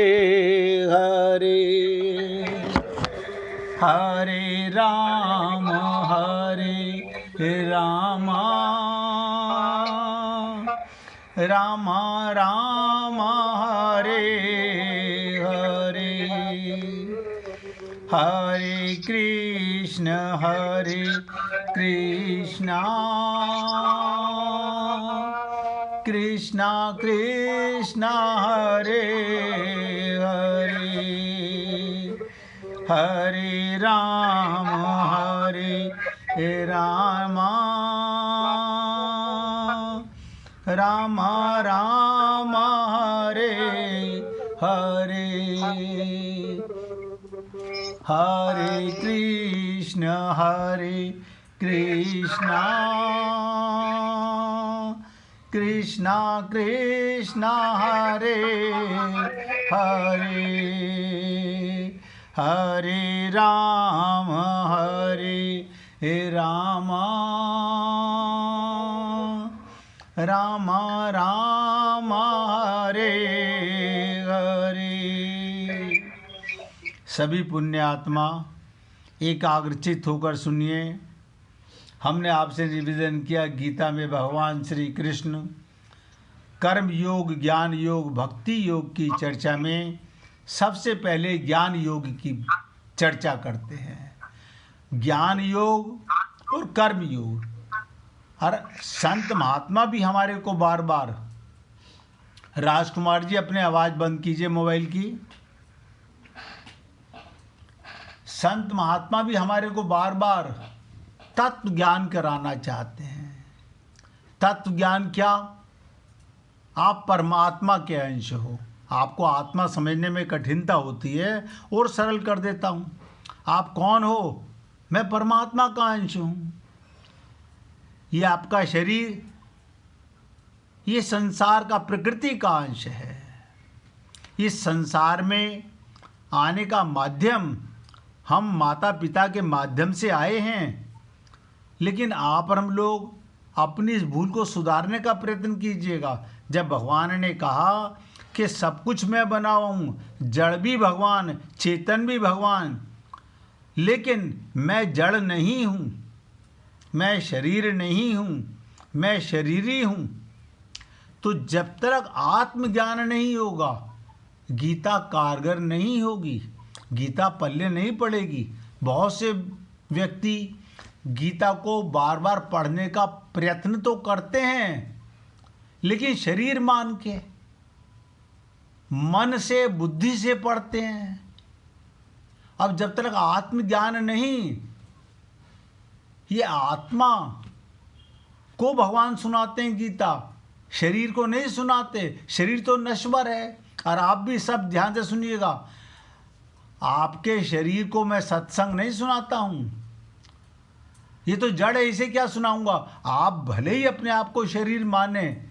हरे हरे राम राम राम हरे हरे हरे कृष्ण कृष्ण कृष्ण हरे हरे हरे राम राम राम हरे हरे हरे कृष्ण कृष्ण कृष्ण हरे हरे हरे राम राम राम हरे हरे। सभी पुण्यात्मा एकाग्रचित होकर सुनिए। हमने आपसे निवेदन किया, गीता में भगवान श्री कृष्ण कर्म योग, ज्ञान योग, भक्ति योग की चर्चा में सबसे पहले ज्ञान योग की चर्चा करते हैं। ज्ञान योग और कर्म योग। और संत महात्मा भी हमारे को बार बार, राजकुमार जी अपने आवाज़ बंद कीजिए मोबाइल की। संत महात्मा भी हमारे को बार बार तत्व ज्ञान कराना चाहते हैं। तत्व ज्ञान क्या? आप परमात्मा के अंश हो। आपको आत्मा समझने में कठिनता होती है और सरल कर देता हूँ। आप कौन हो? मैं परमात्मा का अंश हूँ। ये आपका शरीर, ये संसार का प्रकृति का अंश है। इस संसार में आने का माध्यम हम माता पिता के माध्यम से आए हैं। लेकिन आप और हम लोग अपनी इस भूल को सुधारने का प्रयत्न कीजिएगा। जब भगवान ने कहा कि सब कुछ मैं बना हूँ, जड़ भी भगवान, चेतन भी भगवान, लेकिन मैं जड़ नहीं हूँ, मैं शरीर नहीं हूँ, मैं शरीरी हूँ। तो जब तक आत्मज्ञान नहीं होगा, गीता कारगर नहीं होगी, गीता पल्ले नहीं पड़ेगी। बहुत से व्यक्ति गीता को बार बार पढ़ने का प्रयत्न तो करते हैं, लेकिन शरीर मान के, मन से, बुद्धि से पढ़ते हैं। अब जब तक आत्मज्ञान नहीं, ये आत्मा को भगवान सुनाते हैं गीता, शरीर को नहीं सुनाते। शरीर तो नश्वर है। और आप भी सब ध्यान से सुनिएगा, आपके शरीर को मैं सत्संग नहीं सुनाता हूँ। ये तो जड़ है, इसे क्या सुनाऊंगा? आप भले ही अपने आप को शरीर माने,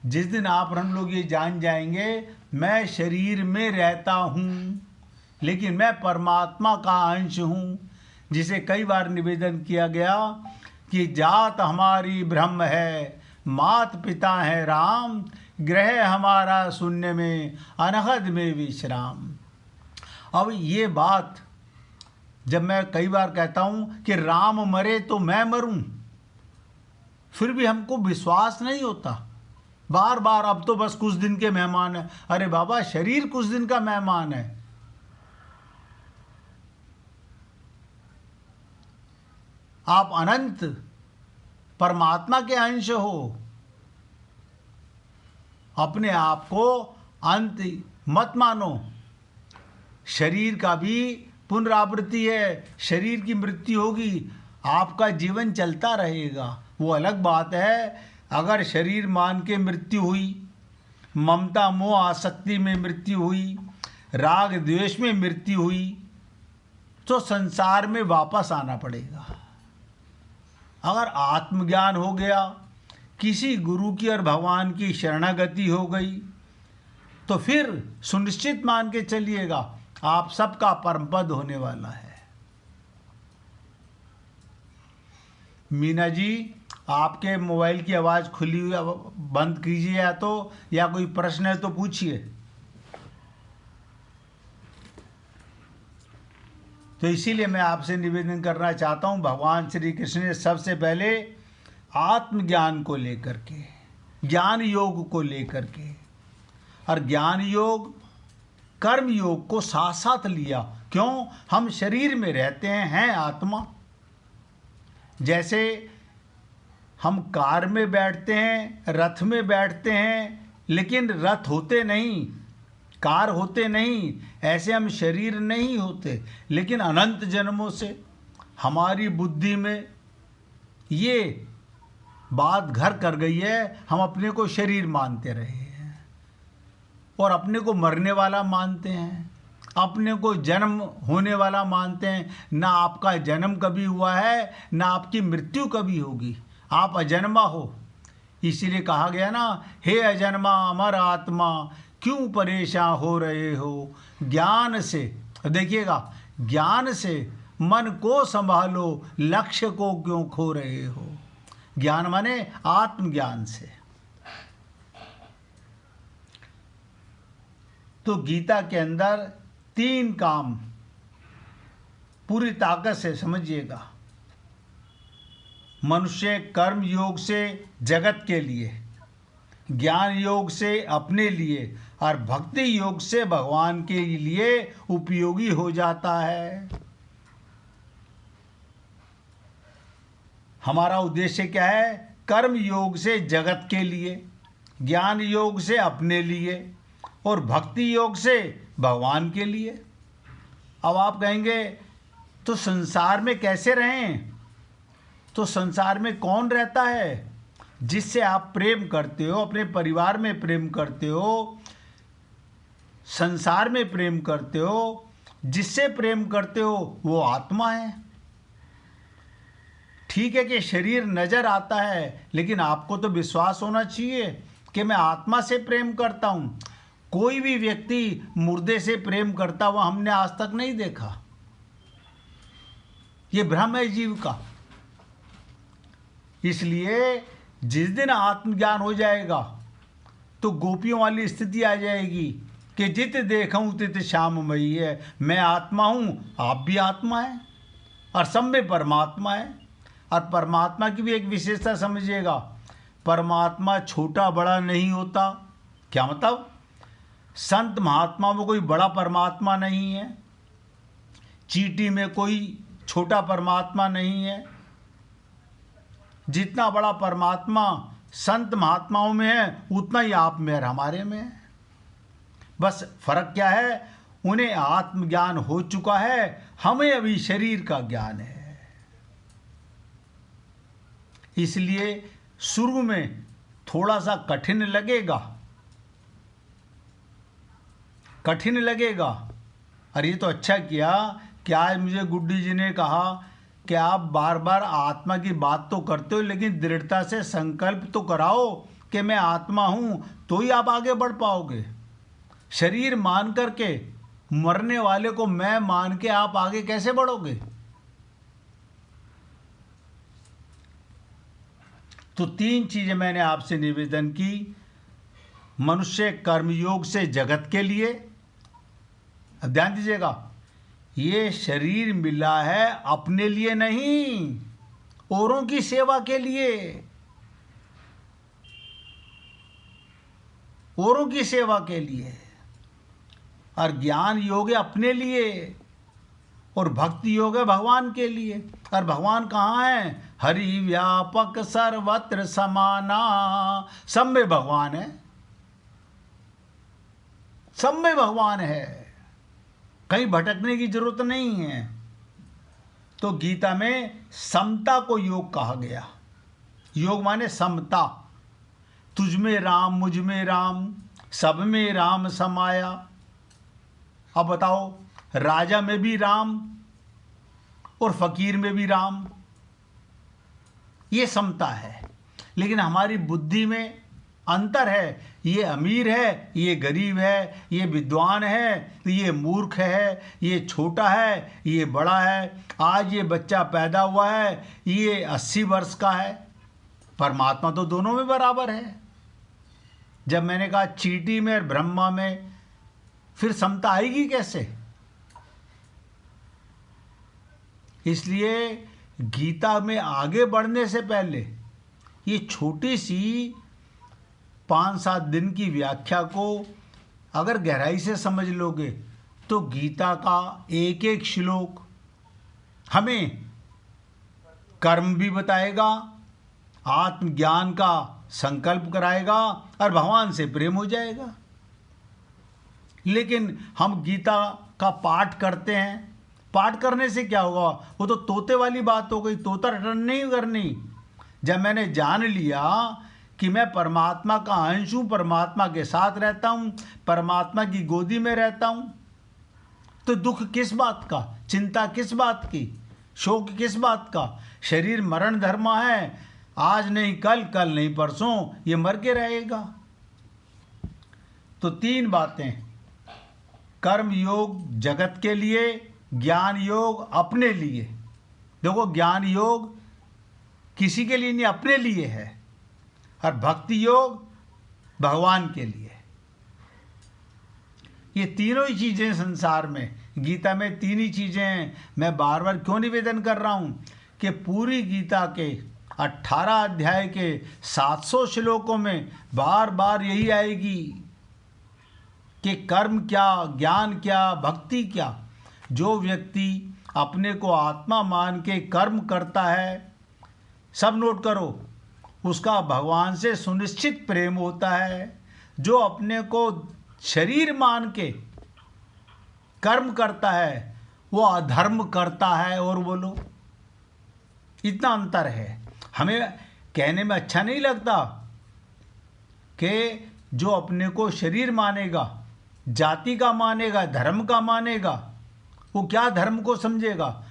जिस दिन आप हम लोग ये जान जाएंगे मैं शरीर में रहता हूँ, लेकिन मैं परमात्मा का अंश हूँ, जिसे कई बार निवेदन किया गया कि जात हमारी ब्रह्म है, मात पिता है राम, ग्रह हमारा शून्य में, अनहद में विश्राम। अब ये बात जब मैं कई बार कहता हूँ कि राम मरे तो मैं मरूं, फिर भी हमको विश्वास नहीं होता। बार बार अब तो बस कुछ दिन के मेहमान है। अरे बाबा, शरीर कुछ दिन का मेहमान है। आप अनंत परमात्मा के अंश हो। अपने आप को अंत मत मानो। शरीर का भी पुनरावृत्ति है, शरीर की मृत्यु होगी, आपका जीवन चलता रहेगा। वो अलग बात है अगर शरीर मान के मृत्यु हुई, ममता मोह आसक्ति में मृत्यु हुई, राग द्वेष में मृत्यु हुई, तो संसार में वापस आना पड़ेगा। अगर आत्मज्ञान हो गया, किसी गुरु की और भगवान की शरणागति हो गई, तो फिर सुनिश्चित मान के चलिएगा आप सबका परमपद होने वाला है। मीना जी, आपके मोबाइल की आवाज़ खुली हुई, बंद कीजिए या तो, या कोई प्रश्न है तो पूछिए। तो इसीलिए मैं आपसे निवेदन करना चाहता हूँ, भगवान श्री कृष्ण ने सबसे पहले आत्मज्ञान को लेकर के, ज्ञान योग को लेकर के, और ज्ञान योग कर्म योग को साथ साथ लिया। क्यों? हम शरीर में रहते हैं आत्मा। जैसे हम कार में बैठते हैं, रथ में बैठते हैं, लेकिन रथ होते नहीं, कार होते नहीं, ऐसे हम शरीर नहीं होते। लेकिन अनंत जन्मों से हमारी बुद्धि में ये बात घर कर गई है, हम अपने को शरीर मानते रहे हैं और अपने को मरने वाला मानते हैं, अपने को जन्म होने वाला मानते हैं। ना आपका जन्म कभी हुआ है, ना आपकी मृत्यु कभी होगी, आप अजन्मा हो। इसीलिए कहा गया ना, हे अजन्मा अमर आत्मा क्यों परेशान हो रहे हो। ज्ञान से, देखिएगा, ज्ञान से मन को संभालो, लक्ष्य को क्यों खो रहे हो। ज्ञान माने आत्मज्ञान से। तो गीता के अंदर 3 काम पूरी ताकत से समझिएगा। मनुष्य कर्म योग से जगत के लिए, ज्ञान योग से अपने लिए, और भक्ति योग से भगवान के लिए उपयोगी हो जाता है। हमारा उद्देश्य क्या है? कर्म योग से जगत के लिए, ज्ञान योग से अपने लिए, और भक्ति योग से भगवान के लिए। अब आप कहेंगे तो संसार में कैसे रहें? तो संसार में कौन रहता है? जिससे आप प्रेम करते हो, अपने परिवार में प्रेम करते हो, संसार में प्रेम करते हो, जिससे प्रेम करते हो वो आत्मा है। ठीक है कि शरीर नजर आता है, लेकिन आपको तो विश्वास होना चाहिए कि मैं आत्मा से प्रेम करता हूं। कोई भी व्यक्ति मुर्दे से प्रेम करता हुआ हमने आज तक नहीं देखा। ये भ्रम है जीव का। इसलिए जिस दिन आत्मज्ञान हो जाएगा तो गोपियों वाली स्थिति आ जाएगी कि जित देखूं तित श्याममयी है। मैं आत्मा हूं, आप भी आत्मा हैं, और सब में परमात्मा है। और परमात्मा की भी एक विशेषता समझिएगा, परमात्मा छोटा बड़ा नहीं होता। क्या मतलब? संत महात्मा में कोई बड़ा परमात्मा नहीं है, चींटी में कोई छोटा परमात्मा नहीं है। जितना बड़ा परमात्मा संत महात्माओं में है, उतना ही आप में और हमारे में है। बस फर्क क्या है? उन्हें आत्मज्ञान हो चुका है, हमें अभी शरीर का ज्ञान है। इसलिए शुरू में थोड़ा सा कठिन लगेगा। और ये तो अच्छा किया कि आज मुझे गुड्डी जी ने कहा कि आप बार बार आत्मा की बात तो करते हो, लेकिन दृढ़ता से संकल्प तो कराओ कि मैं आत्मा हूं, तो ही आप आगे बढ़ पाओगे। शरीर मान करके, मरने वाले को मैं मान के आप आगे कैसे बढ़ोगे? तो 3 चीजें मैंने आपसे निवेदन की। मनुष्य कर्मयोग से जगत के लिए, ध्यान दीजिएगा, ये शरीर मिला है अपने लिए नहीं, औरों की सेवा के लिए, औरों की सेवा के लिए। और ज्ञान योग है अपने लिए, और भक्ति योग है भगवान के लिए। और भगवान कहाँ है? हरि व्यापक सर्वत्र समाना। सब में भगवान है, सब में भगवान है, कहीं भटकने की जरूरत नहीं है। तो गीता में समता को योग कहा गया। योग माने समता। तुझ में राम, मुझ में राम, सब में राम समाया। अब बताओ, राजा में भी राम और फकीर में भी राम, ये समता है। लेकिन हमारी बुद्धि में अंतर है। ये अमीर है, ये गरीब है, ये विद्वान है, ये मूर्ख है, ये छोटा है, ये बड़ा है। आज ये बच्चा पैदा हुआ है, ये 80 वर्ष का है। परमात्मा तो दोनों में बराबर है। जब मैंने कहा चींटी में और ब्रह्मा में, फिर समता आएगी कैसे? इसलिए गीता में आगे बढ़ने से पहले ये छोटी सी 5-7 दिन की व्याख्या को अगर गहराई से समझ लोगे तो गीता का एक एक श्लोक हमें कर्म भी बताएगा, आत्मज्ञान का संकल्प कराएगा और भगवान से प्रेम हो जाएगा। लेकिन हम गीता का पाठ करते हैं, पाठ करने से क्या होगा? वो तो तोते वाली बात हो गई, तोता रिटर्न नहीं करनी। जब मैंने जान लिया कि मैं परमात्मा का अंश हूँ, परमात्मा के साथ रहता हूँ, परमात्मा की गोदी में रहता हूँ, तो दुख किस बात का, चिंता किस बात की, शोक किस बात का? शरीर मरण धर्म है, आज नहीं कल, कल नहीं परसों, ये मर के रहेगा। तो 3 बातें, कर्म योग जगत के लिए, ज्ञान योग अपने लिए। देखो, ज्ञान योग किसी के लिए नहीं, अपने लिए है, और भक्ति योग भगवान के लिए। ये तीनों ही चीज़ें संसार में, गीता में 3 ही चीज़ें हैं। मैं बार बार क्यों निवेदन कर रहा हूँ कि पूरी गीता के 18 अध्याय के 700 श्लोकों में बार बार यही आएगी कि कर्म क्या, ज्ञान क्या, भक्ति क्या। जो व्यक्ति अपने को आत्मा मान के कर्म करता है, सब नोट करो, उसका भगवान से सुनिश्चित प्रेम होता है। जो अपने को शरीर मान के कर्म करता है, वो अधर्म करता है। और बोलो, इतना अंतर है। हमें कहने में अच्छा नहीं लगता कि जो अपने को शरीर मानेगा, जाति का मानेगा, धर्म का मानेगा, वो क्या धर्म को समझेगा।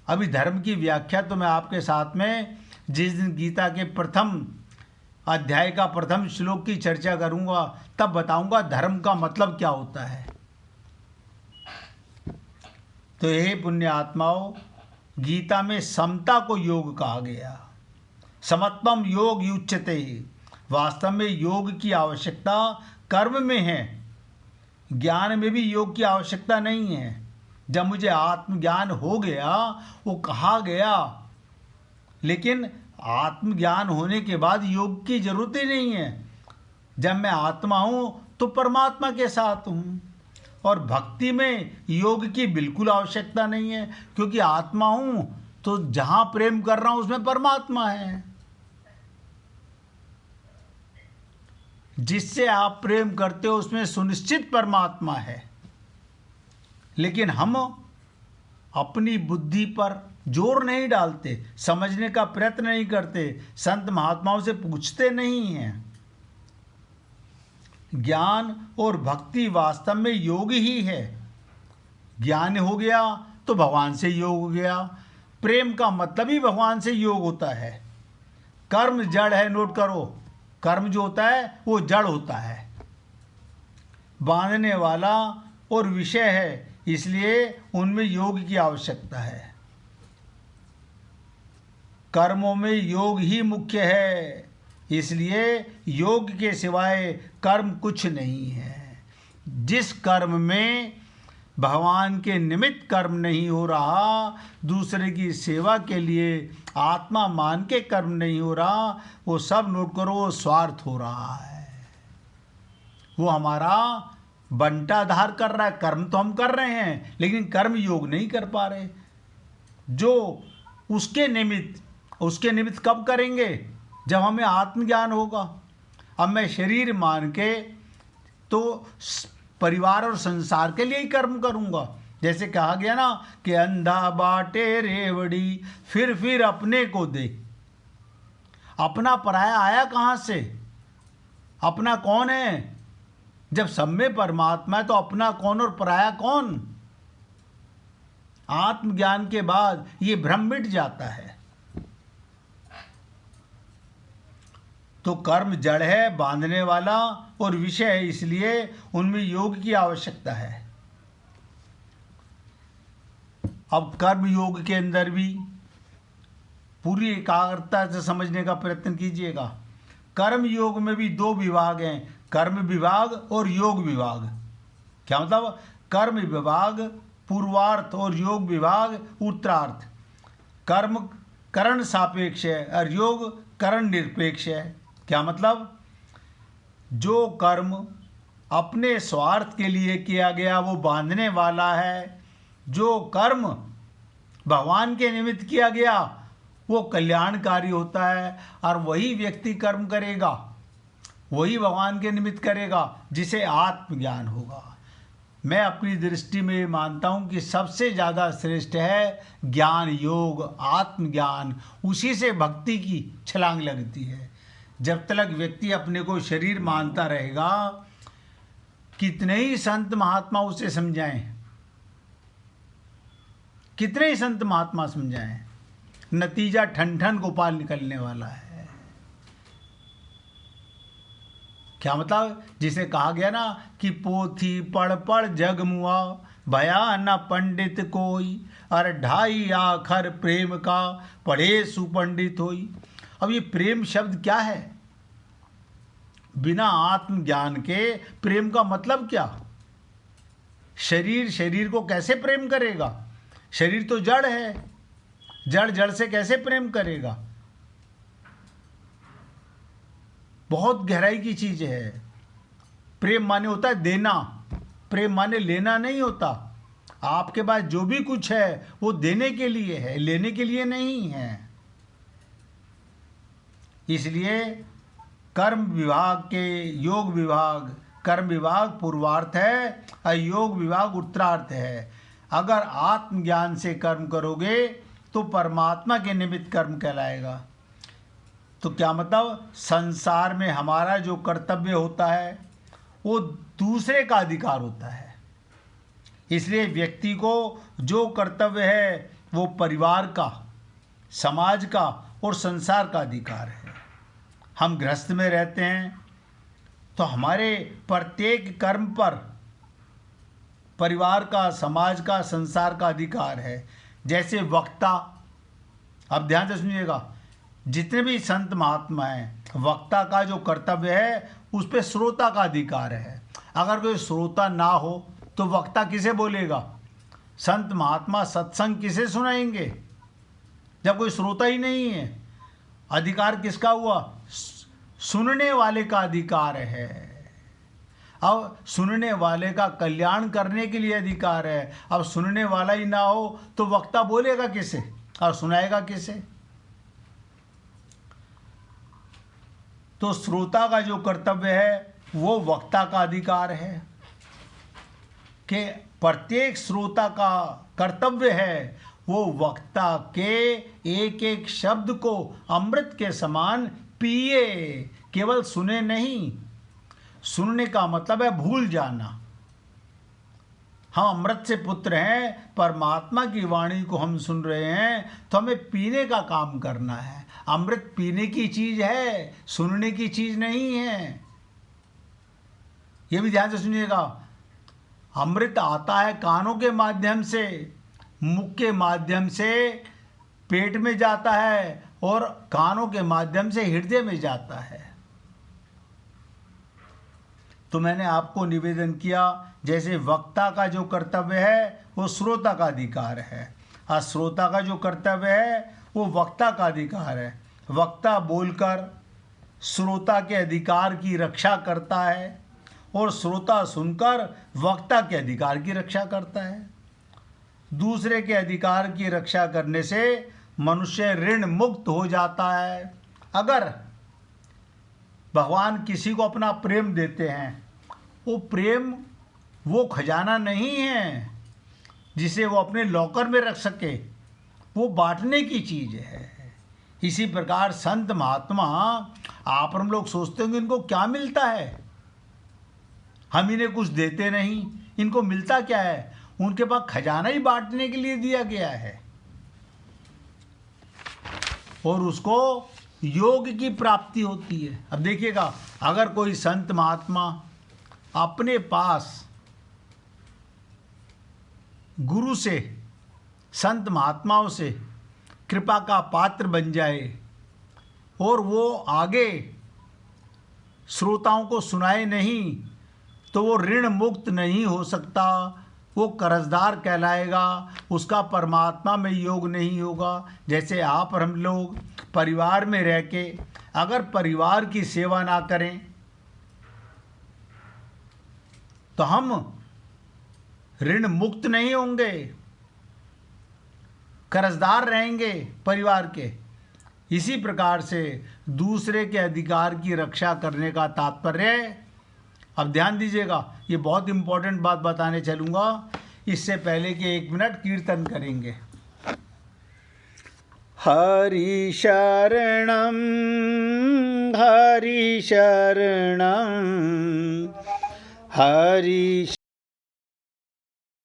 अभी धर्म की व्याख्या तो मैं आपके साथ में जिस दिन गीता के प्रथम अध्याय का प्रथम श्लोक की चर्चा करूंगा, तब बताऊंगा धर्म का मतलब क्या होता है। तो हे पुण्य आत्माओं, गीता में समता को योग कहा गया। समत्वम योग युच्यते। वास्तव में योग की आवश्यकता कर्म में है, ज्ञान में भी योग की आवश्यकता नहीं है। जब मुझे आत्मज्ञान हो गया, वो कहा गया, लेकिन आत्मज्ञान होने के बाद योग की जरूरत ही नहीं है। जब मैं आत्मा हूँ तो परमात्मा के साथ हूँ, और भक्ति में योग की बिल्कुल आवश्यकता नहीं है, क्योंकि आत्मा हूँ तो जहाँ प्रेम कर रहा हूँ उसमें परमात्मा है। जिससे आप प्रेम करते हो उसमें सुनिश्चित परमात्मा है। लेकिन हम अपनी बुद्धि पर जोर नहीं डालते, समझने का प्रयत्न नहीं करते, संत महात्माओं से पूछते नहीं हैं। ज्ञान और भक्ति वास्तव में योग ही है। ज्ञान हो गया तो भगवान से योग हो गया। प्रेम का मतलब ही भगवान से योग होता है। कर्म जड़ है, नोट करो, कर्म जो होता है वो जड़ होता है, बांधने वाला और विषय है, इसलिए उनमें योग की आवश्यकता है। कर्मों में योग ही मुख्य है, इसलिए योग के सिवाय कर्म कुछ नहीं है। जिस कर्म में भगवान के निमित्त कर्म नहीं हो रहा, दूसरे की सेवा के लिए आत्मा मान के कर्म नहीं हो रहा, वो सब नोट करो, वो स्वार्थ हो रहा है। वो हमारा बंटाधार कर रहा है। कर्म तो हम कर रहे हैं, लेकिन कर्म योग नहीं कर पा रहे। जो उसके निमित्त कब करेंगे? जब हमें आत्मज्ञान होगा। अब मैं शरीर मान के तो परिवार और संसार के लिए ही कर्म करूंगा। जैसे कहा गया ना कि अंधा बाटे रेवड़ी, फिर अपने को दे। अपना पराया आया कहाँ से? अपना कौन है? जब सब में परमात्मा है तो अपना कौन और पराया कौन? आत्मज्ञान के बाद ये भ्रम मिट जाता है। तो कर्म जड़ है, बांधने वाला और विषय है, इसलिए उनमें योग की आवश्यकता है। अब कर्म योग के अंदर भी पूरी एकाग्रता से समझने का प्रयत्न कीजिएगा। कर्म योग में भी 2 विभाग हैं, कर्म विभाग और योग विभाग। क्या मतलब? कर्म विभाग पूर्वार्थ और योग विभाग उत्तरार्थ। कर्म करण सापेक्ष है और योग करण निरपेक्ष है। क्या मतलब? जो कर्म अपने स्वार्थ के लिए किया गया वो बांधने वाला है, जो कर्म भगवान के निमित्त किया गया वो कल्याणकारी होता है। और वही व्यक्ति कर्म करेगा, वही भगवान के निमित्त करेगा जिसे आत्मज्ञान होगा। मैं अपनी दृष्टि में मानता हूँ कि सबसे ज़्यादा श्रेष्ठ है ज्ञान योग, आत्मज्ञान। उसी से भक्ति की छलांग लगती है। जब तक व्यक्ति अपने को शरीर मानता रहेगा, कितने ही संत महात्मा उसे समझाएं, कितने ही संत महात्मा समझाएं, नतीजा ठन ठन गोपाल निकलने वाला है। क्या मतलब? जिसे कहा गया ना कि पोथी पढ़ पढ़ जग मुआ, भया न पंडित कोई, और 2.5 आखर प्रेम का पढ़े सुपंडित होई। अब ये प्रेम शब्द क्या है? बिना आत्मज्ञान के प्रेम का मतलब क्या? शरीर शरीर को कैसे प्रेम करेगा? शरीर तो जड़ है, जड़ जड़ से कैसे प्रेम करेगा? बहुत गहराई की चीज है। प्रेम माने होता है देना, प्रेम माने लेना नहीं होता। आपके पास जो भी कुछ है वो देने के लिए है, लेने के लिए नहीं है। इसलिए कर्म विभाग के योग विभाग, कर्म विभाग पूर्वार्थ है और योग विभाग उत्तरार्थ है। अगर आत्मज्ञान से कर्म करोगे तो परमात्मा के निमित्त कर्म कहलाएगा। तो क्या मतलब? संसार में हमारा जो कर्तव्य होता है वो दूसरे का अधिकार होता है। इसलिए व्यक्ति को जो कर्तव्य है वो परिवार का, समाज का और संसार का अधिकार है। हम गृहस्थ में रहते हैं तो हमारे प्रत्येक कर्म पर परिवार का, समाज का, संसार का अधिकार है। जैसे वक्ता, अब ध्यान से सुनिएगा, जितने भी संत महात्मा हैं, वक्ता का जो कर्तव्य है उस पर श्रोता का अधिकार है। अगर कोई श्रोता ना हो तो वक्ता किसे बोलेगा? संत महात्मा सत्संग किसे सुनाएंगे जब कोई श्रोता ही नहीं है? अधिकार किसका हुआ? सुनने वाले का अधिकार है। अब सुनने वाले का कल्याण करने के लिए अधिकार है। अब सुनने वाला ही ना हो तो वक्ता बोलेगा किसे और सुनाएगा किसे? तो श्रोता का जो कर्तव्य है वो वक्ता का अधिकार है कि प्रत्येक श्रोता का कर्तव्य है वो वक्ता के एक एक शब्द को अमृत के समान पिए, केवल सुने नहीं। सुनने का मतलब है भूल जाना। हम अमृत से पुत्र हैं, परमात्मा की वाणी को हम सुन रहे हैं तो हमें पीने का काम करना है। अमृत पीने की चीज है, सुनने की चीज नहीं है। यह भी ध्यान से सुनिएगा। अमृत आता है कानों के माध्यम से, मुख के माध्यम से पेट में जाता है और कानों के माध्यम से हृदय में जाता है। तो मैंने आपको निवेदन किया, जैसे वक्ता का जो कर्तव्य है वो श्रोता का अधिकार है और श्रोता का जो कर्तव्य है वो वक्ता का अधिकार है। वक्ता बोलकर श्रोता के अधिकार की रक्षा करता है और श्रोता सुनकर वक्ता के अधिकार की रक्षा करता है। दूसरे के अधिकार की रक्षा करने से मनुष्य ऋण मुक्त हो जाता है। अगर भगवान किसी को अपना प्रेम देते हैं, वो प्रेम वो खजाना नहीं है जिसे वो अपने लॉकर में रख सके, वो बांटने की चीज है। इसी प्रकार संत महात्मा, आप हम लोग सोचते होंगे इनको क्या मिलता है, हम इन्हें कुछ देते नहीं, इनको मिलता क्या है? उनके पास खजाना ही बांटने के लिए दिया गया है और उसको योग की प्राप्ति होती है। अब देखिएगा, अगर कोई संत महात्मा अपने पास गुरु से, संत महात्माओं से कृपा का पात्र बन जाए और वो आगे श्रोताओं को सुनाए नहीं, तो वो ऋण मुक्त नहीं हो सकता। वो कर्जदार कहलाएगा, उसका परमात्मा में योग नहीं होगा। जैसे आप और हम लोग परिवार में रह के अगर परिवार की सेवा ना करें तो हम ऋण मुक्त नहीं होंगे, कर्जदार रहेंगे परिवार के। इसी प्रकार से दूसरे के अधिकार की रक्षा करने का तात्पर्य, अब ध्यान दीजिएगा, ये बहुत इंपॉर्टेंट बात बताने चलूँगा, इससे पहले कि 1 मिनट कीर्तन करेंगे। हरि शरणं हरि शरणं हरि